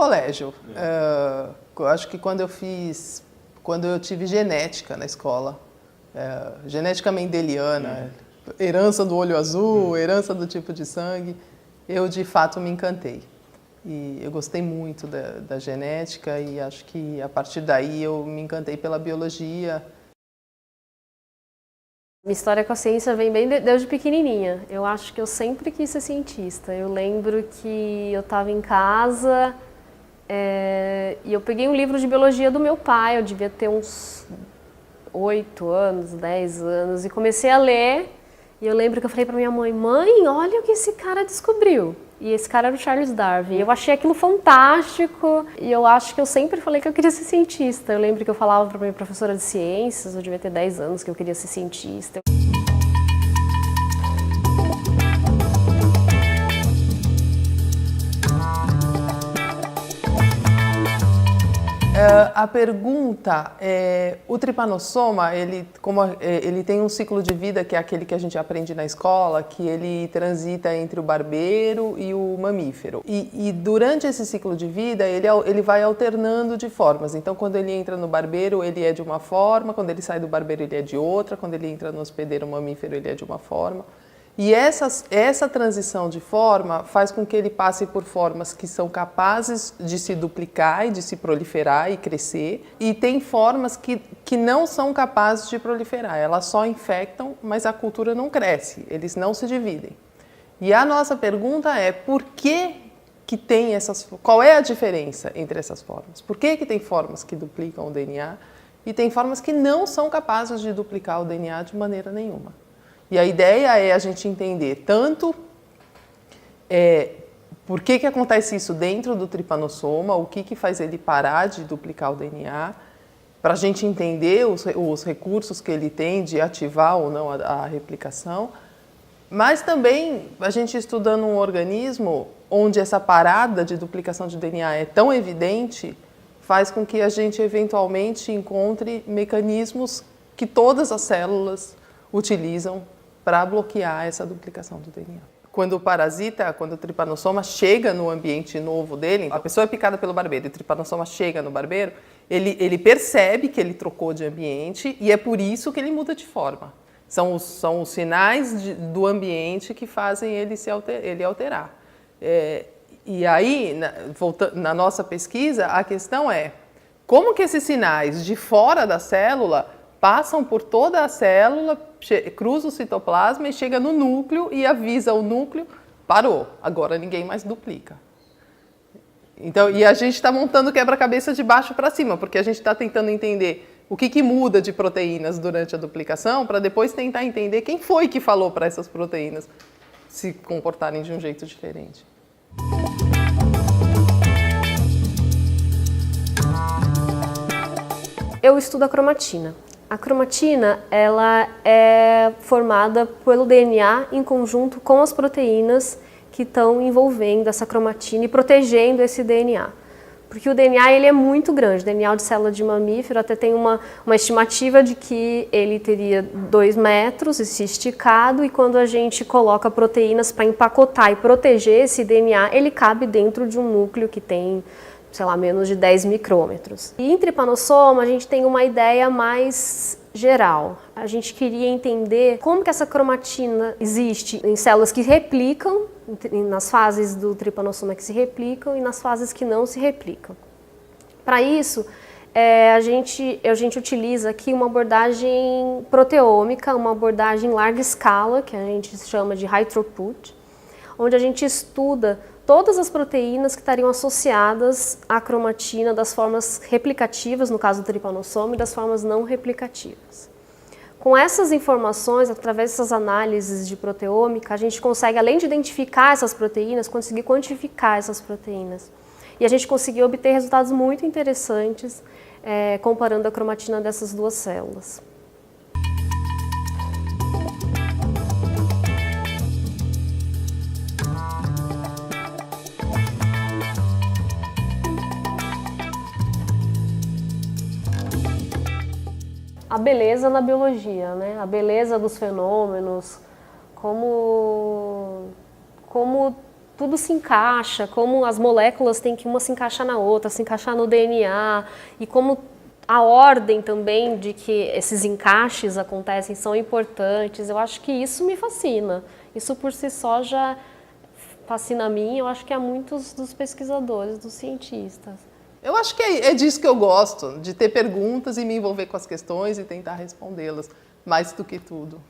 colégio. Eu acho que quando eu tive genética na escola, genética mendeliana, herança do olho azul, herança do tipo de sangue, eu de fato me encantei. E eu gostei muito da genética e acho que a partir daí eu me encantei pela biologia. Minha história com a ciência vem bem desde pequenininha. Eu acho que eu sempre quis ser cientista. Eu lembro que eu estava em casa e eu peguei um livro de biologia do meu pai, eu devia ter uns 8 anos, 10 anos, e comecei a ler. E eu lembro que eu falei para minha mãe, mãe, olha o que esse cara descobriu. E esse cara era o Charles Darwin. Eu achei aquilo fantástico e eu acho que eu sempre falei que eu queria ser cientista. Eu lembro que eu falava para minha professora de ciências, eu devia ter 10 anos, que eu queria ser cientista. A pergunta é, o tripanossoma, ele tem um ciclo de vida que é aquele que a gente aprende na escola, que ele transita entre o barbeiro e o mamífero. E durante esse ciclo de vida, ele vai alternando de formas. Então, quando ele entra no barbeiro, ele é de uma forma, quando ele sai do barbeiro, ele é de outra, quando ele entra no hospedeiro mamífero, ele é de uma forma. E essa transição de forma faz com que ele passe por formas que são capazes de se duplicar e de se proliferar e crescer, e tem formas que não são capazes de proliferar, elas só infectam, mas a cultura não cresce, eles não se dividem. E a nossa pergunta é, por que tem qual é a diferença entre essas formas? Por que tem formas que duplicam o DNA e tem formas que não são capazes de duplicar o DNA de maneira nenhuma? E a ideia é a gente entender tanto por que acontece isso dentro do tripanossoma, o que faz ele parar de duplicar o DNA, para a gente entender os recursos que ele tem de ativar ou não a replicação, mas também a gente estudando um organismo onde essa parada de duplicação de DNA é tão evidente, faz com que a gente eventualmente encontre mecanismos que todas as células utilizam para bloquear essa duplicação do DNA. Quando o tripanossoma chega no ambiente novo dele, a pessoa é picada pelo barbeiro e o tripanossoma chega no barbeiro, ele percebe que ele trocou de ambiente e é por isso que ele muda de forma. São os sinais do ambiente que fazem ele alterar. E aí, na nossa pesquisa, a questão é como que esses sinais de fora da célula passam por toda a célula, cruza o citoplasma e chega no núcleo e avisa o núcleo, parou, agora ninguém mais duplica. Então, e a gente está montando quebra-cabeça de baixo para cima, porque a gente está tentando entender o que muda de proteínas durante a duplicação, para depois tentar entender quem foi que falou para essas proteínas se comportarem de um jeito diferente. Eu estudo a cromatina. A cromatina, ela é formada pelo DNA em conjunto com as proteínas que estão envolvendo essa cromatina e protegendo esse DNA. Porque o DNA ele é muito grande, o DNA de célula de mamífero até tem uma estimativa de que ele teria 2 metros e se esticado, e quando a gente coloca proteínas para empacotar e proteger esse DNA, ele cabe dentro de um núcleo que tem, sei lá, menos de 10 micrômetros. E em tripanossoma a gente tem uma ideia mais geral. A gente queria entender como que essa cromatina existe em células que replicam, nas fases do tripanossoma que se replicam e nas fases que não se replicam. Para isso, a gente utiliza aqui uma abordagem proteômica, uma abordagem em larga escala, que a gente chama de high throughput, onde a gente estuda todas as proteínas que estariam associadas à cromatina das formas replicativas, no caso do tripanossoma, e das formas não replicativas. Com essas informações, através dessas análises de proteômica, a gente consegue, além de identificar essas proteínas, conseguir quantificar essas proteínas. E a gente conseguiu obter resultados muito interessantes comparando a cromatina dessas duas células. A beleza na biologia, né? A beleza dos fenômenos, como tudo se encaixa, como as moléculas têm que uma se encaixar na outra, se encaixar no DNA, e como a ordem também de que esses encaixes acontecem são importantes. Eu acho que isso me fascina. Isso por si só já fascina a mim, eu acho que a muitos dos pesquisadores, dos cientistas. Eu acho que é disso que eu gosto, de ter perguntas e me envolver com as questões e tentar respondê-las, mais do que tudo.